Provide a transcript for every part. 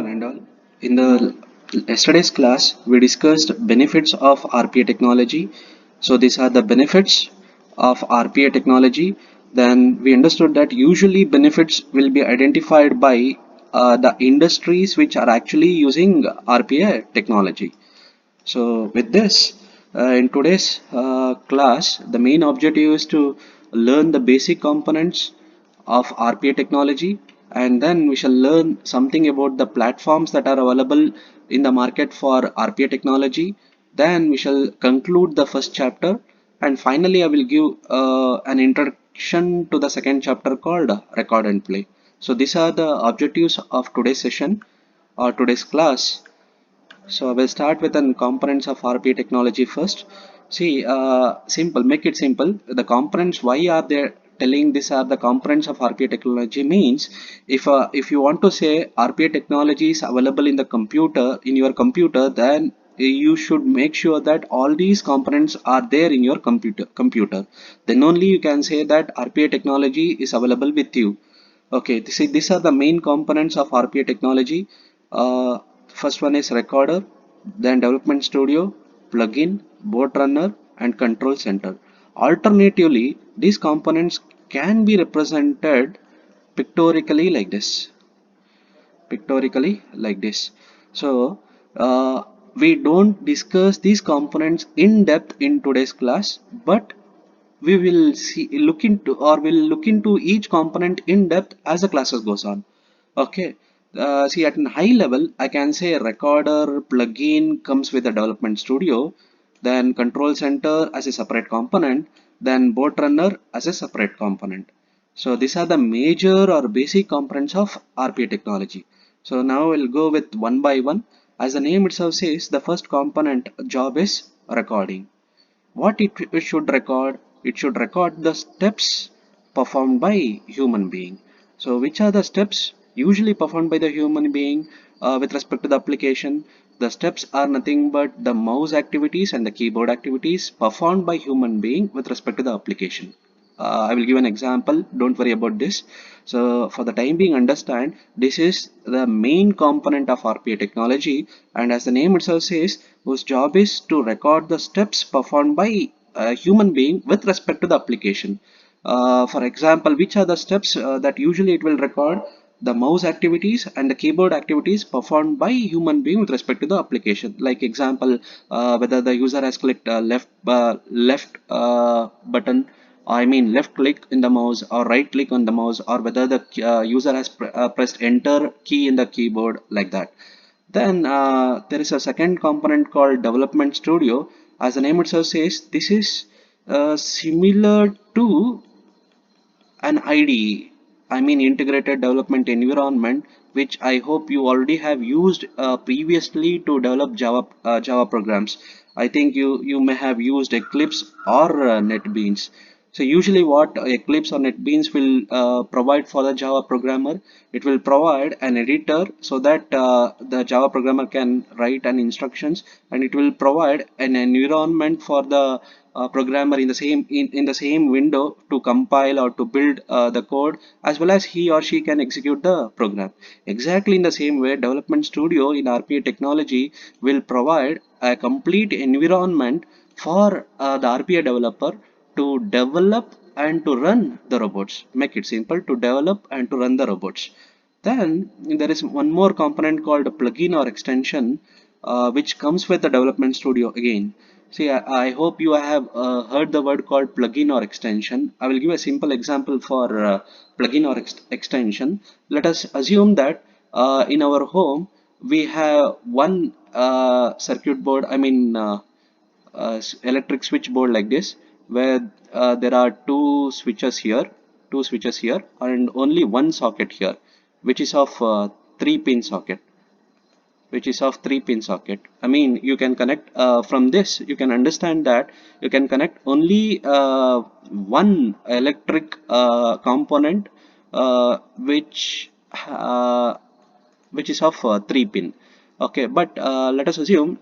one and all. In the yesterday's class, we discussed benefits of RPA technology. So these are the benefits of RPA technology. Then we understood that usually benefits will be identified by the industries which are actually using RPA technology. So with this, in today's class, the main objective is to learn the basic components of RPA technology, and then we shall learn something about the platforms that are available in the market for RPA technology. Then we shall conclude the first chapter, and finally I will give an introduction to the second chapter called record and play. So these are the objectives of today's session or today's class. So I will start with the components of RPA technology first. See, simple, make it simple. The components, why are they telling these are the components of RPA technology means if you want to say RPA technology is available in the computer, in your computer, then you should make sure that all these components are there in your computer. Then only you can say that RPA technology is available with you. Okay, these are the main components of RPA technology. First one is recorder, then development studio, plugin, board runner, and control center. Alternatively, these components can be represented pictorially like this. Pictorially like this. So, we don't discuss these components in depth in today's class, but we will see look into or will look into each component in depth as the classes goes on. Okay, see, at a high level I can say recorder plugin comes with a development studio, then control center as a separate component, then board runner as a separate component. So these are the major or basic components of RPA technology. So now we'll go with one by one. As the name itself says, the first component job is recording. What it should record? It should record the steps performed by human being. So which are the steps usually performed by the human being with respect to the application? The steps are nothing but the mouse activities and the keyboard activities performed by human being with respect to the application. I will give an example, don't worry about this. So for the time being, understand this is the main component of RPA technology, and as the name itself says, whose job is to record the steps performed by a human being with respect to the application. For example, which are the steps that usually it will record? The mouse activities and the keyboard activities performed by human being with respect to the application. Like example, whether the user has clicked left button, I mean left click in the mouse or right click on the mouse, or whether the user has pressed enter key in the keyboard, like that. Then there is a second component called development studio. As the name itself says, this is similar to an IDE, I mean integrated development environment, which I hope you already have used previously to develop Java programs. I think you may have used Eclipse or NetBeans. So usually what Eclipse or NetBeans will provide for the Java programmer, it will provide an editor so that the Java programmer can write an instructions, and it will provide an environment for the programmer in the same window to compile or to build the code, as well as he or she can execute the program. Exactly in the same way, development studio in RPA technology will provide a complete environment for the RPA developer to develop and to run the robots. Make it simple, to develop and to run the robots. Then there is one more component called a plugin or extension, which comes with the development studio again. See, I hope you have heard the word called plugin or extension. I will give a simple example for plugin or extension. Let us assume that in our home we have one circuit board, I mean electric switchboard like this, where there are two switches here, and only one socket here, which is of 3-pin socket, I mean, you can connect from this you can understand that you can connect only one electric component, uh, which is of 3-pin. Okay, but let us assume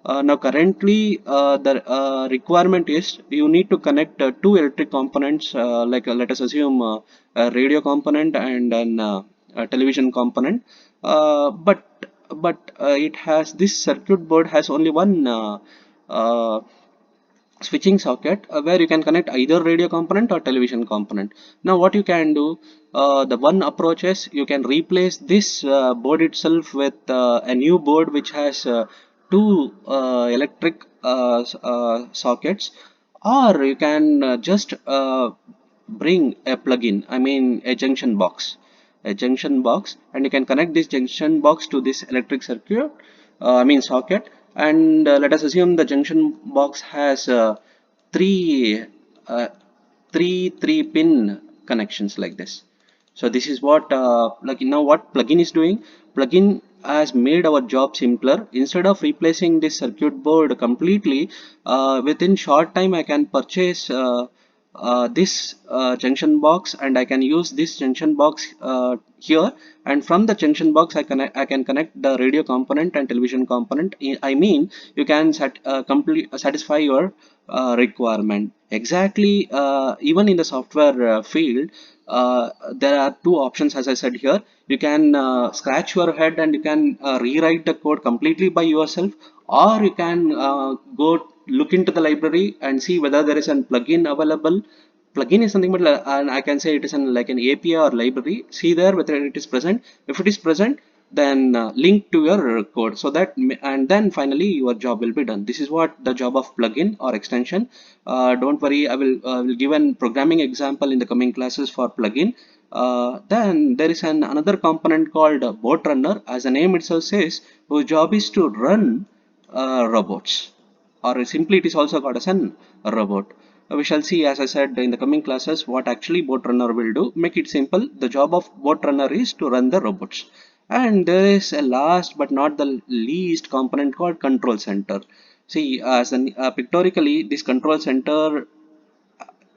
now currently the requirement is you need to connect two electric components, like let us assume a radio component and an television component, but it has, this circuit board has only one uh, switching socket where you can connect either radio component or television component. Now what you can do, the one approach is you can replace this board itself with a new board which has two electric sockets, or you can just bring a plug-in, I mean a junction box, and you can connect this junction box to this electric circuit, I mean socket, and let us assume the junction box has three uh, three pin connections like this. So this is what like now what plugin is doing. Plugin has made our job simpler. Instead of replacing this circuit board completely, within short time I can purchase this junction box, and I can use this junction box here, and from the junction box I can connect the radio component and television component. I mean, you can satisfy your requirement exactly. Even in the software field, there are two options, as I said here. You can scratch your head and you can rewrite the code completely by yourself, or you can go look into the library and see whether there is a plugin available. Plugin is something but and I can say it is like an API or library. See there whether it is present. If it is present, then link to your code, so that and then finally your job will be done. This is what the job of plugin or extension. Don't worry, I will give an programming example in the coming classes for plugin. Then there is another component called bot runner, as the name itself says, whose job is to run robots, or simply it is also called as an robot. We shall see, as I said, in the coming classes what actually bot runner will do. Make it simple, the job of bot runner is to run the robots. And there is a last but not the least component called control center. See, as pictorially, this control center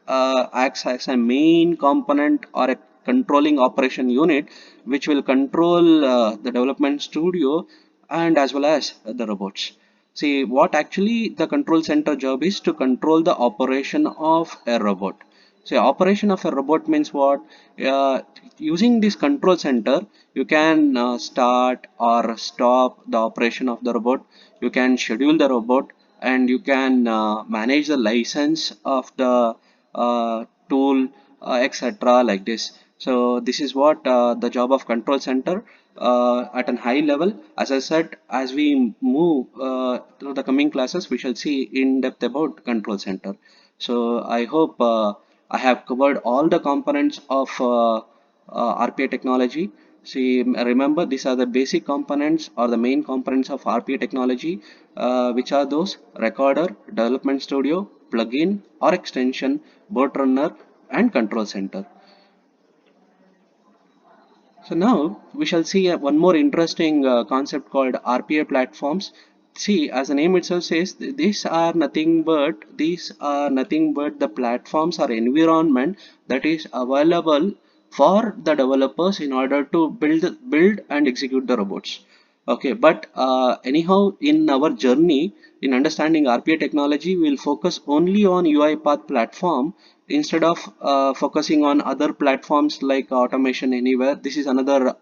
acts as a main component or a controlling operation unit which will control the development studio and as well as the robots. See, what actually the control center job is to control the operation of a robot. So operation of a robot means what? Using this control center, you can start or stop the operation of the robot. You can schedule the robot, and you can manage the license of the tool, etc. like this. So this is what the job of control center at an high level. As I said, as we move through the coming classes, we shall see in depth about control center. So I hope I have covered all the components of RPA technology. See, remember, these are the basic components or the main components of RPA technology, which are those: recorder, development studio, plugin or extension, bot runner, and control center. So now we shall see one more interesting concept called RPA platforms. See, as the name itself says, these are nothing but the platforms or environment that is available for the developers in order to build and execute the robots. Okay, but anyhow, in our journey in understanding RPA technology, we will focus only on UiPath platform instead of focusing on other platforms like Automation Anywhere. This is another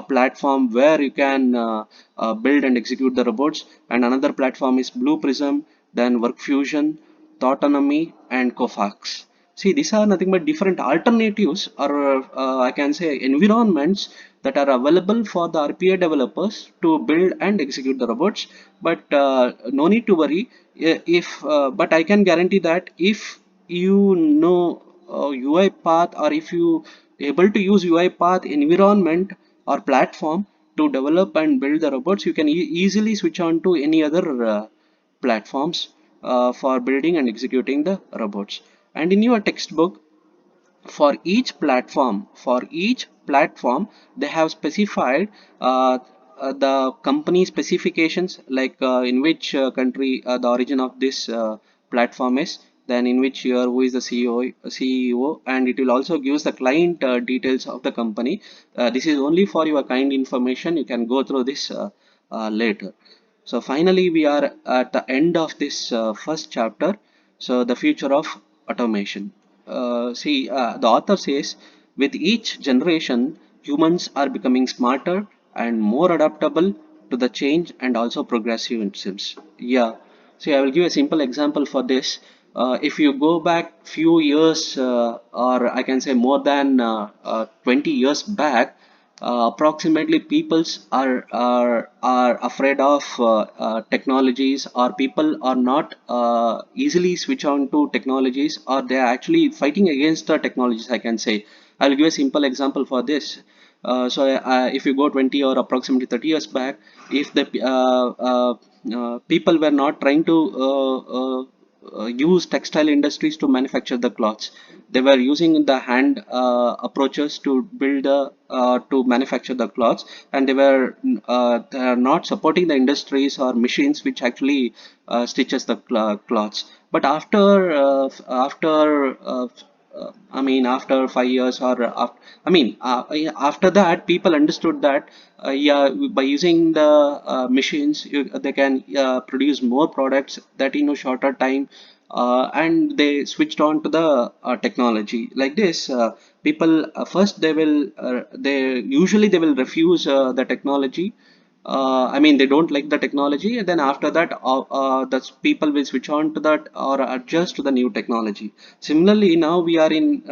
platform where you can build and execute the robots, and another platform is Blue Prism, then WorkFusion, Thoughtonomy, and Cofax. See, these are nothing but different alternatives, or I can say environments that are available for the RPA developers to build and execute the robots. But no need to worry. If but I can guarantee that if you know UiPath, or if you able to use UiPath environment or platform to develop and build the robots, you can easily switch on to any other platforms for building and executing the robots. And in your textbook, for each platform they have specified the company specifications, like in which country the origin of this platform is, then in which year, who is the CEO, and it will also gives the client details of the company. This is only for your kind information. You can go through this later. So finally we are at the end of this first chapter. So the future of automation. See, the author says, with each generation, humans are becoming smarter and more adaptable to the change and also progressive it seems. Yeah. See, I will give a simple example for this. If you go back few years, or I can say more than 20 years back, approximately peoples are afraid of technologies, or people are not easily switch on to technologies, or they are actually fighting against the technologies, I can say. I'll give a simple example for this. If you go 20 or approximately 30 years back, if the people were not trying to use textile industries to manufacture the cloths. They were using the hand approaches to build to manufacture the cloths, and they are not supporting the industries or machines which actually stitches the cloths. But I mean, after 5 years, or after that, people understood that yeah, by using the machines, they can produce more products that in a shorter time, and they switched on to the technology like this. People first they usually they will refuse the technology. I mean, they don't like the technology, and then after that, the people will switch on to that or adjust to the new technology. Similarly, now we are in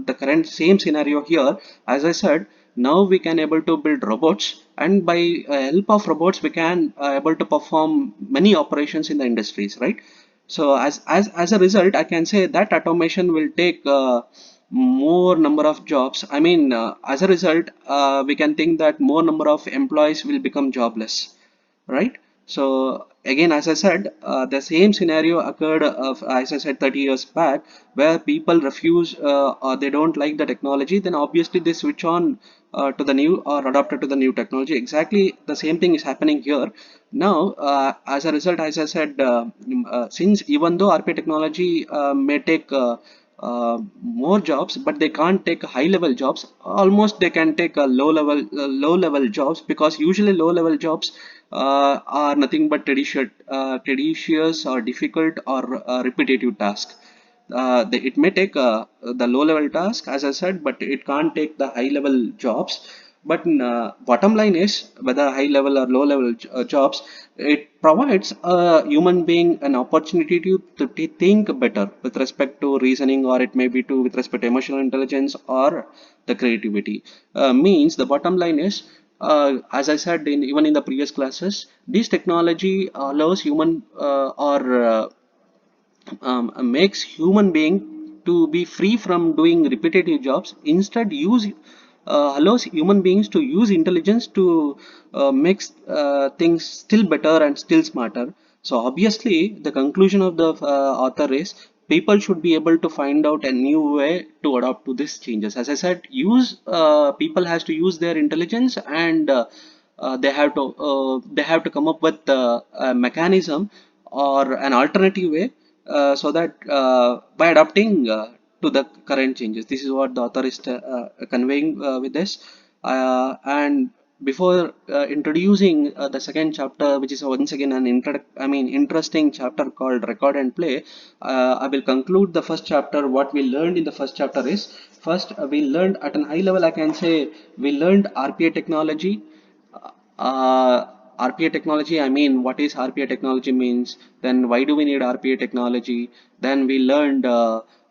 the current same scenario here. As I said, now we can able to build robots, and by help of robots, we can able to perform many operations in the industries, right? So as a result, I can say that automation will take more number of jobs. I mean, as a result, we can think that more number of employees will become jobless, right? So again, as I said, the same scenario occurred as I said 30 years back, where people refuse or they don't like the technology. Then obviously they switch on to the new or adapted to the new technology. Exactly the same thing is happening here now. As a result, as I said, since even though RPA technology may take more jobs, but they can't take high level jobs. Almost they can take a low level jobs, because usually low level jobs are nothing but tedious or difficult or repetitive task. It may take the low level task, as I said, but it can't take the high level jobs. But bottom line is, whether high level or low level jobs, it provides a human being an opportunity to think better with respect to reasoning, or it may be to with respect to emotional intelligence or the creativity. Means the bottom line is, as I said in even in the previous classes, this technology allows human or makes human being to be free from doing repetitive jobs. Instead, use allows human beings to use intelligence to make things still better and still smarter. So obviously, the conclusion of the author is, people should be able to find out a new way to adapt to these changes. As I said, use people has to use their intelligence, and they have to come up with a mechanism or an alternative way, so that by adapting to the current changes. This is what the author is conveying with this. And before introducing the second chapter, which is once again an interesting chapter called Record and Play, I will conclude the first chapter. What we learned in the first chapter is, first we learned at an high level, I can say, we learned RPA technology. RPA technology, I mean, what is RPA technology means, then why do we need RPA technology? Then we learned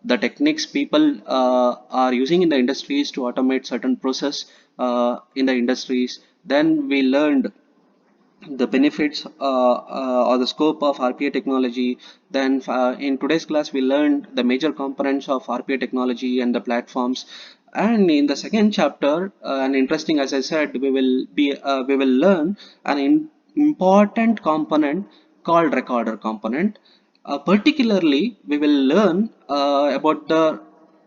the techniques people are using in the industries to automate certain process in the industries. Then we learned the benefits or the scope of RPA technology. Then in today's class, we learned the major components of RPA technology and the platforms. And in the second chapter, and interesting, as I said, we will learn an important component called recorder component. Particularly, we will learn about the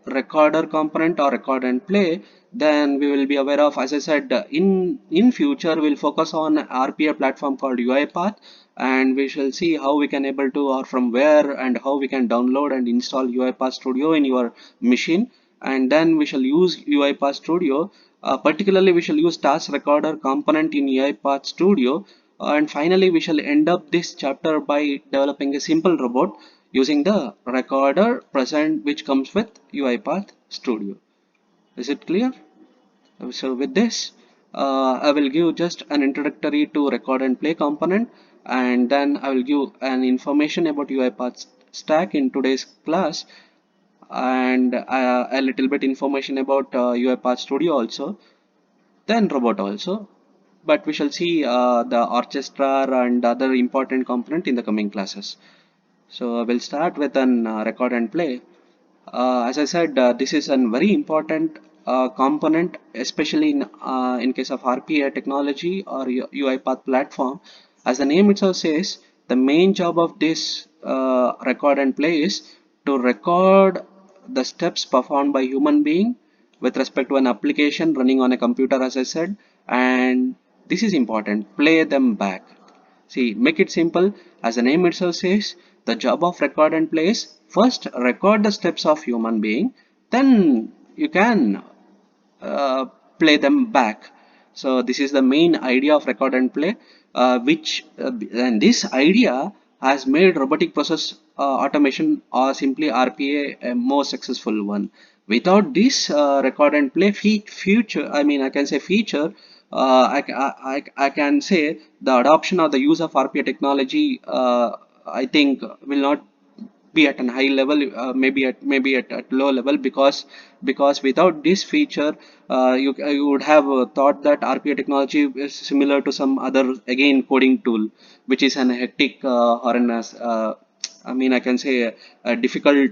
recorder component or record and play. Then we will be aware of, as I said, in future we'll focus on RPA platform called UiPath, and we shall see how we can able to, or from where and how we can download and install UiPath Studio in your machine. And then we shall use UiPath Studio. Particularly, we shall use task recorder component in UiPath Studio. And finally, we shall end up this chapter by developing a simple robot using the recorder present which comes with UiPath Studio. Is it clear? So with this, I will give just an introductory to record and play component, and then I will give an information about UiPath stack in today's class, and a little bit information about UiPath Studio also, then robot also. But we shall see the orchestra and other important component in the coming classes. So we'll start with an record and play. As I said, this is a very important component, especially in case of RPA technology or UiPath platform. As the name itself says, the main job of this record and play is to record the steps performed by human being with respect to an application running on a computer, as I said, and this is important. Play them back. See, make it simple. As the name itself says, the job of record and play is first record the steps of human being, then you can uh, play them back. So this is the main idea of record and play, which and this idea has made robotic process automation or simply RPA a more successful one. Without this record and play future, I mean I can say feature, I can say the adoption or the use of RPA technology, I think will not be at an high level, maybe at low level, because without this feature, you would have thought that RPA technology is similar to some other again coding tool, which is an hectic or an I mean I can say a difficult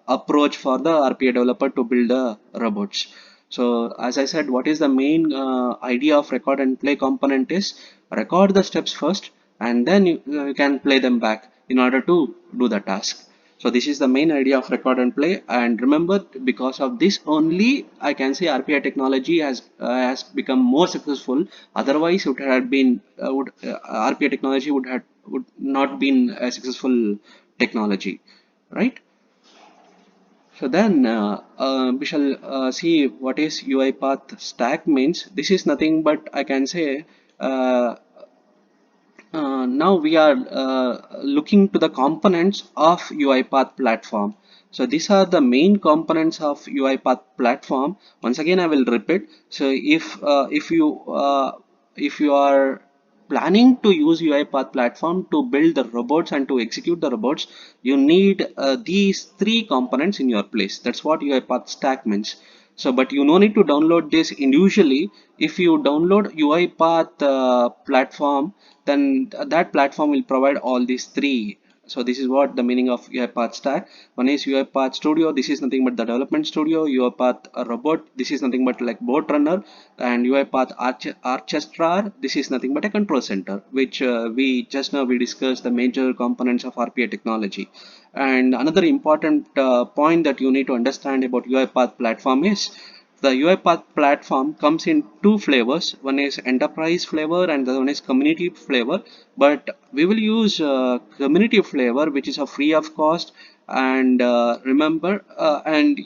approach for the RPA developer to build the robots. So as I said, what is the main idea of record and play component is record the steps first, and then you can play them back in order to do the task. So this is the main idea of record and play. And remember, because of this only, I can say RPI technology has become more successful. Otherwise, it would have been RPI technology would not been a successful technology, right? So then we shall see what is UiPath stack means. This is nothing but I can say uh, now we are looking to the components of UiPath platform. So these are the main components of UiPath platform. Once again, I will repeat. So if you are planning to use UiPath platform to build the robots and to execute the robots, you need these three components in your place. That's what UiPath stack means. So but you no need to download this individually. If you download UiPath platform, then that platform will provide all these three. So this is what the meaning of UiPath stack. One is UiPath Studio. This is nothing but the development studio. UiPath robot. This is nothing but like boat runner. And UiPath Orchestra. This is nothing but a control center, which we just now we discussed the major components of RPA technology. And another important point that you need to understand about UiPath platform is the UiPath platform comes in two flavors. One is enterprise flavor and the other one is community flavor. But we will use community flavor, which is a free of cost, and remember and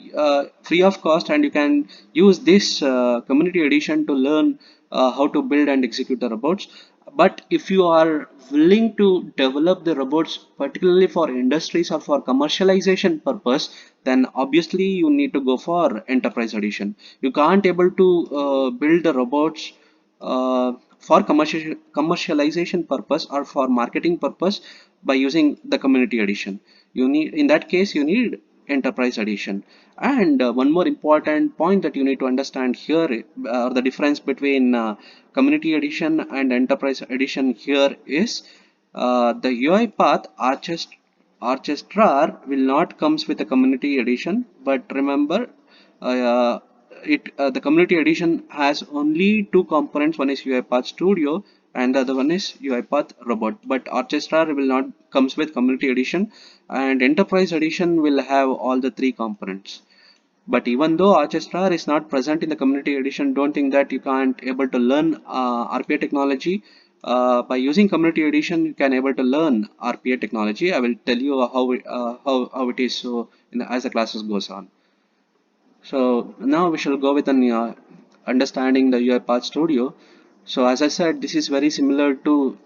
free of cost, and you can use this community edition to learn how to build and execute the robots. But if you are willing to develop the robots particularly for industries or for commercialization purpose, then obviously you need to go for enterprise edition. You can't able to build the robots for commercialization purpose or for marketing purpose by using the community edition. You need, in that case you need enterprise edition. And one more important point that you need to understand here, or the difference between community edition and enterprise edition here is the UiPath Orchestra will not comes with a community edition, but remember uh, the community edition has only two components. One is UiPath Studio and the other one is UiPath Robot. But Orchestra will not comes with community edition, and enterprise edition will have all the three components. But even though Orchestra is not present in the community edition, don't think that you can't able to learn RPA technology. By using community edition, you can able to learn RPA technology. I will tell you how it is so as the classes goes on. So now we shall go with an understanding the UiPath Studio. So as I said, this is very similar to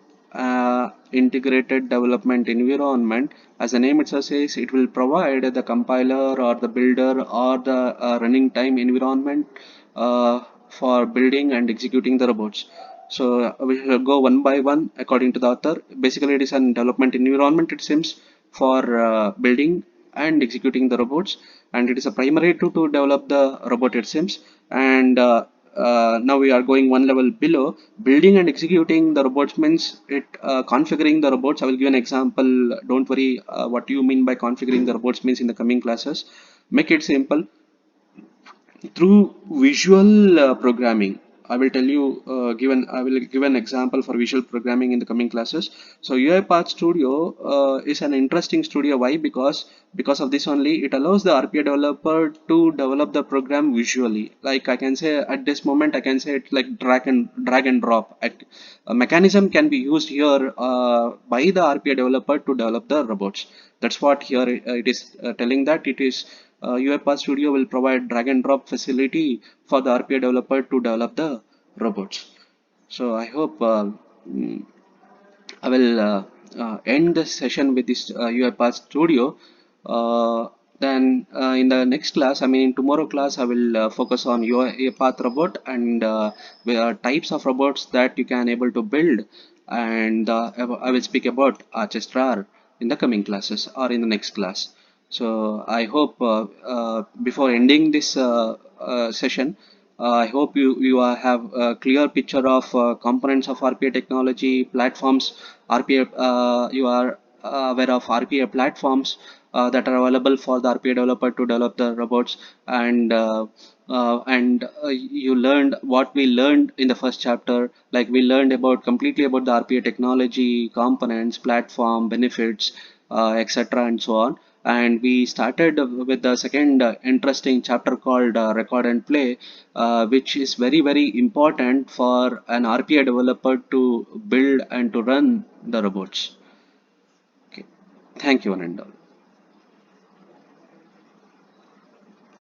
integrated development environment. As the name itself says, it will provide the compiler or the builder or the running time environment for building and executing the robots. So we shall go one by one according to the author. Basically, it is an development environment, it seems, for building and executing the robots, and it is a primary to develop the robot, it seems. And now we are going one level below. Building and executing the robots means it configuring the robots. I will give an example. Don't worry, what do you mean by configuring the robots means in the coming classes. Make it simple through visual programming. I will tell you, I will give an example for visual programming in the coming classes. So UiPath Studio is an interesting studio. Why? Because of this only, it allows the RPA developer to develop the program visually. Like I can say at this moment, I can say it like drag and drop. A mechanism can be used here by the RPA developer to develop the robots. That's what here it is telling, that it is UiPath Studio will provide drag and drop facility for the RPA developer to develop the robots. So I hope mm, I will end this session with this UiPath Studio. Then in the next class, I mean in tomorrow class, I will focus on UiPath robot and types of robots that you can able to build, and I will speak about Archestra in the coming classes or in the next class. So I hope before ending this session, I hope you have a clear picture of components of RPA technology platforms. RPA, you are aware of RPA platforms that are available for the RPA developer to develop the robots, and you learned what we learned in the first chapter. Like we learned about completely about the RPA technology, components, platform, benefits, etc., and so on. And we started with the second interesting chapter called record and play, which is very important for an RPA developer to build and to run the robots. Okay. Thank you, one and all.